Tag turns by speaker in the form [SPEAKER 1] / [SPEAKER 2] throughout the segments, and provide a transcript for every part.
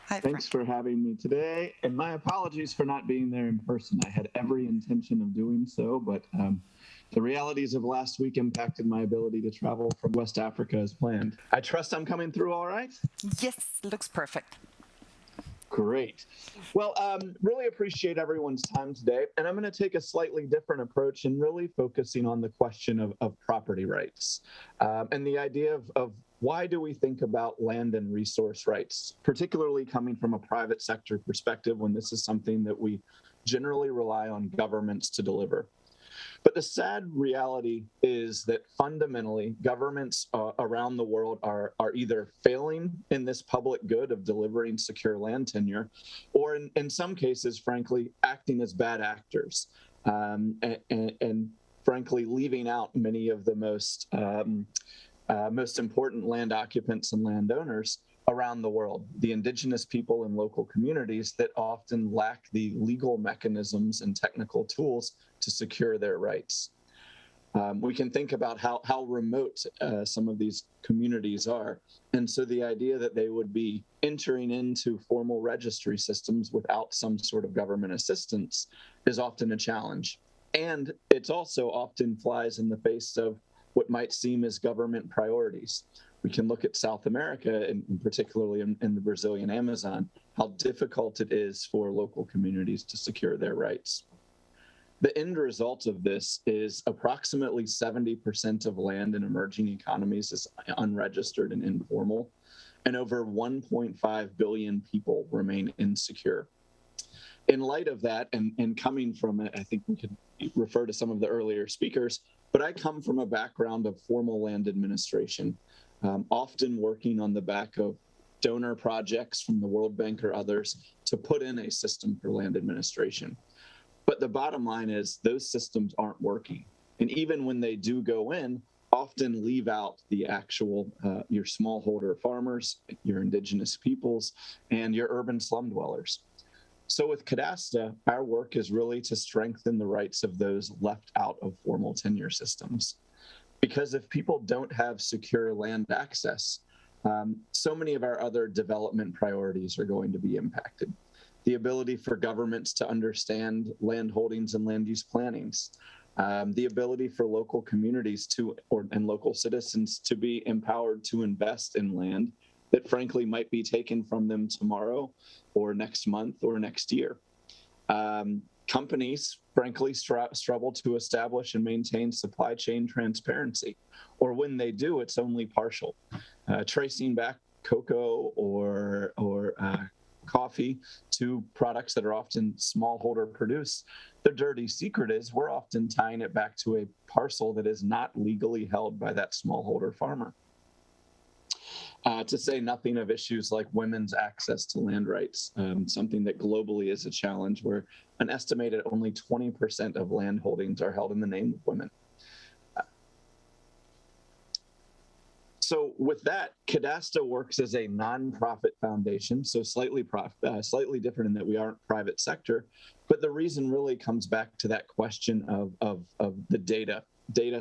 [SPEAKER 1] Hi,
[SPEAKER 2] Thanks
[SPEAKER 1] Frank.
[SPEAKER 2] for having me today, and my apologies for not being there in person. I had every intention of doing so, but the realities of last week impacted my ability to travel from West Africa as planned. I trust I'm coming through all right?
[SPEAKER 1] Yes, looks perfect.
[SPEAKER 2] Great. Well, really appreciate everyone's time today. And I'm going to take a slightly different approach and really focusing on the question of property rights and the idea of why do we think about land and resource rights, particularly coming from a private sector perspective when this is something that we generally rely on governments to deliver. But the sad reality is that fundamentally, governments around the world are either failing in this public good of delivering secure land tenure, or in some cases, frankly, acting as bad actors and frankly, leaving out many of the most important land occupants and landowners around the world, the indigenous people and local communities that often lack the legal mechanisms and technical tools to secure their rights. We can think about how remote some of these communities are. And so the idea that they would be entering into formal registry systems without some sort of government assistance is often a challenge. And it's also often flies in the face of what might seem as government priorities. We can look at South America, and particularly in the Brazilian Amazon, how difficult it is for local communities to secure their rights. The end result of this is approximately 70% of land in emerging economies is unregistered and informal, and over 1.5 billion people remain insecure. In light of that, and coming from, I think we could refer to some of the earlier speakers, but I come from a background of formal land administration, often working on the back of donor projects from the World Bank or others to put in a system for land administration. But the bottom line is those systems aren't working. And even when they do go in, often leave out the actual, your smallholder farmers, your indigenous peoples, and your urban slum dwellers. So with Cadasta, our work is really to strengthen the rights of those left out of formal tenure systems. Because if people don't have secure land access, so many of our other development priorities are going to be impacted. The ability for governments to understand land holdings and land use plannings, the ability for local communities and local citizens to be empowered to invest in land that frankly might be taken from them tomorrow or next month or next year. Companies, frankly, struggle to establish and maintain supply chain transparency, or when they do, it's only partial. Tracing back cocoa or coffee to products that are often smallholder produced, the dirty secret is we're often tying it back to a parcel that is not legally held by that smallholder farmer. To say nothing of issues like women's access to land rights, something that globally is a challenge where an estimated only 20% of land holdings are held in the name of women. So with that, Cadasta works as a nonprofit foundation, so slightly different in that we aren't private sector, but the reason really comes back to that question of the data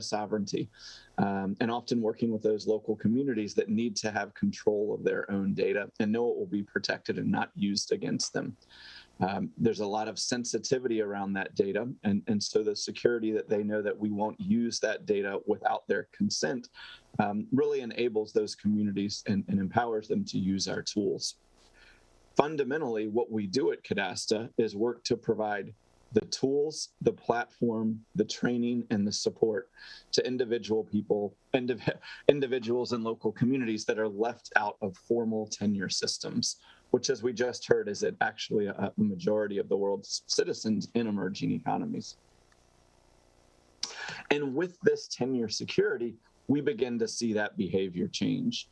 [SPEAKER 2] sovereignty, and often working with those local communities that need to have control of their own data and know it will be protected and not used against them. There's a lot of sensitivity around that data, and so the security that they know that we won't use that data without their consent really enables those communities and empowers them to use our tools. Fundamentally, what we do at Cadasta is work to provide the tools, the platform, the training, and the support to individuals and local communities that are left out of formal tenure systems, which, as we just heard, is actually a majority of the world's citizens in emerging economies. And with this tenure security, we begin to see that behavior change.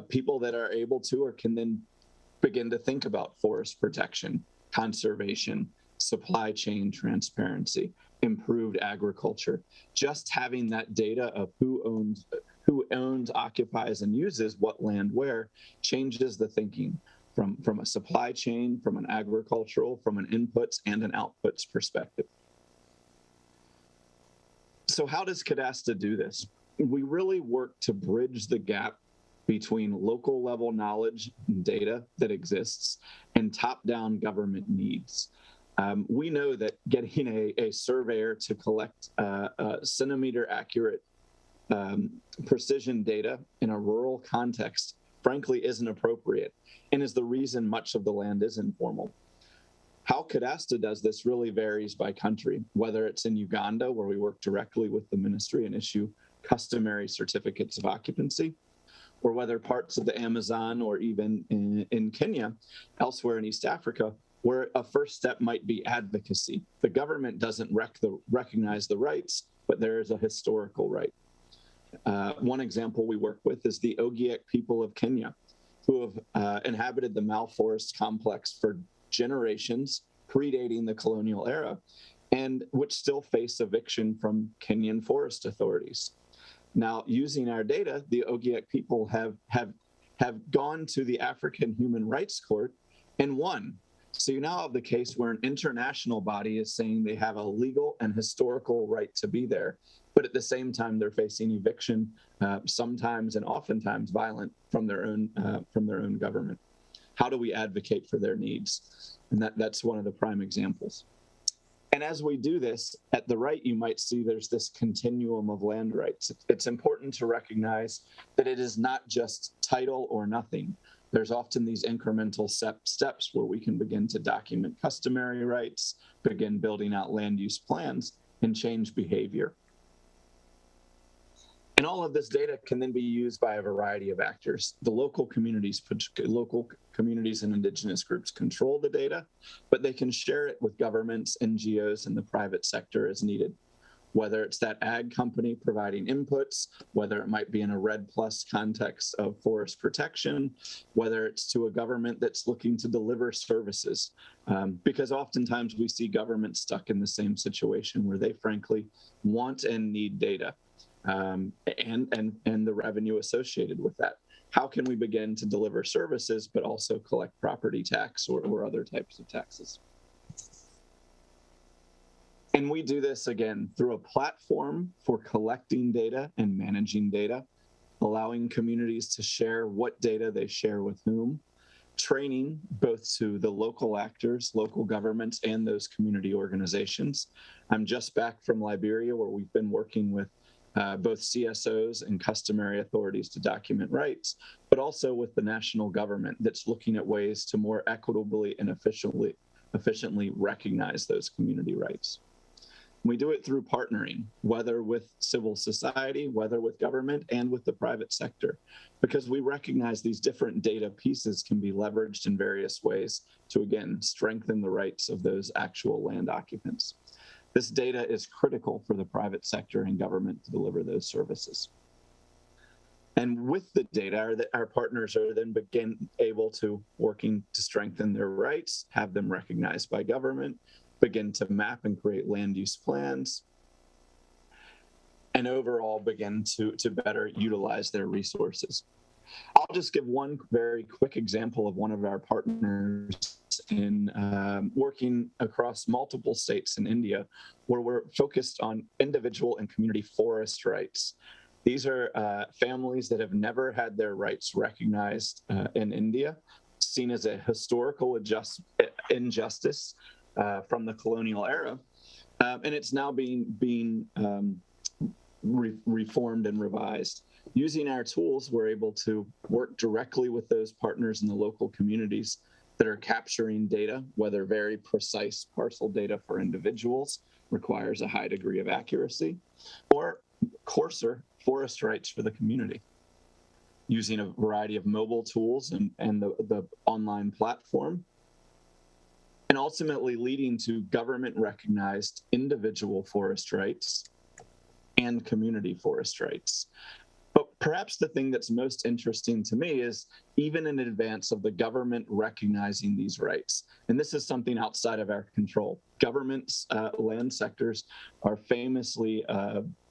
[SPEAKER 2] People that are able to or can then begin to think about forest protection, conservation, supply chain transparency, improved agriculture. Just having that data of who owns, occupies, and uses what land where changes the thinking from a supply chain, from an agricultural, from an inputs and an outputs perspective. So how does Cadasta do this? We really work to bridge the gap between local level knowledge and data that exists and top-down government needs. We know that getting a surveyor to collect centimeter accurate precision data in a rural context, frankly, isn't appropriate and is the reason much of the land is informal. How Cadasta does this really varies by country, whether it's in Uganda, where we work directly with the ministry and issue customary certificates of occupancy, or whether parts of the Amazon or even in Kenya, elsewhere in East Africa, where a first step might be advocacy. The government doesn't recognize the rights, but there is a historical right. One example we work with is the Ogiek people of Kenya, who have inhabited the Mau Forest complex for generations, predating the colonial era, and which still face eviction from Kenyan forest authorities. Now, using our data, the Ogiek people have gone to the African Human Rights Court and won. So you now have the case where an international body is saying they have a legal and historical right to be there, but at the same time they're facing eviction, sometimes and oftentimes violent from their own government. How do we advocate for their needs? And that's one of the prime examples. And as we do this, at the right, you might see there's this continuum of land rights. It's important to recognize that it is not just title or nothing. There's often these incremental steps where we can begin to document customary rights, begin building out land use plans, and change behavior. And all of this data can then be used by a variety of actors. The local communities and indigenous groups control the data, but they can share it with governments, NGOs, and the private sector as needed. Whether it's that ag company providing inputs, whether it might be in a REDD+ context of forest protection, whether it's to a government that's looking to deliver services. Because oftentimes we see governments stuck in the same situation where they frankly want and need data. And the revenue associated with that. How can we begin to deliver services, but also collect property tax or other types of taxes? And we do this, again, through a platform for collecting data and managing data, allowing communities to share what data they share with whom, training both to the local actors, local governments, and those community organizations. I'm just back from Liberia, where we've been working with both CSOs and customary authorities to document rights, but also with the national government that's looking at ways to more equitably and efficiently recognize those community rights. We do it through partnering, whether with civil society, whether with government, and with the private sector, because we recognize these different data pieces can be leveraged in various ways to, again, strengthen the rights of those actual land occupants. This data is critical for the private sector and government to deliver those services. And with the data, our partners are then able to working to strengthen their rights, have them recognized by government, begin to map and create land use plans, and overall begin to better utilize their resources. I'll just give one very quick example of one of our partners in working across multiple states in India, where we're focused on individual and community forest rights. These are families that have never had their rights recognized in India, seen as a historical injustice from the colonial era, and it's now being reformed and revised. Using our tools, we're able to work directly with those partners in the local communities that are capturing data, whether very precise parcel data for individuals requires a high degree of accuracy, or coarser forest rights for the community. Using a variety of mobile tools and the online platform, and ultimately leading to government-recognized individual forest rights and community forest rights. But perhaps the thing that's most interesting to me is even in advance of the government recognizing these rights, and this is something outside of our control. Governments, land sectors are famously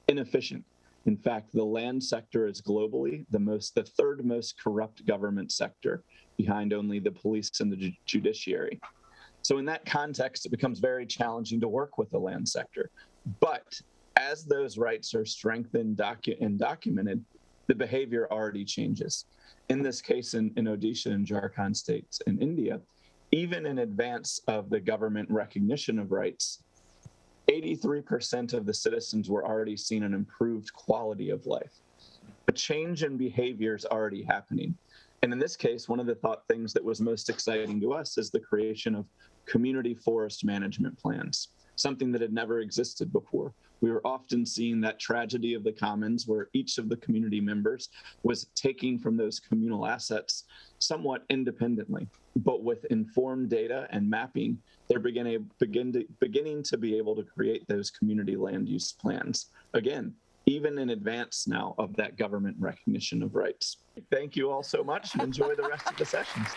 [SPEAKER 2] inefficient. In fact, the land sector is globally the third most corrupt government sector, behind only the police and the judiciary. So in that context, it becomes very challenging to work with the land sector. But as those rights are strengthened and documented, the behavior already changes. In this case, in Odisha and Jharkhand states in India, even in advance of the government recognition of rights, 83% of the citizens were already seeing an improved quality of life. A change in behavior is already happening. And in this case, one of the things that was most exciting to us is the creation of community forest management plans, something that had never existed before. We were often seeing that tragedy of the commons where each of the community members was taking from those communal assets somewhat independently. But with informed data and mapping, they're beginning to be able to create those community land use plans. Again, even in advance now of that government recognition of rights. Thank you all so much and enjoy the rest of the sessions.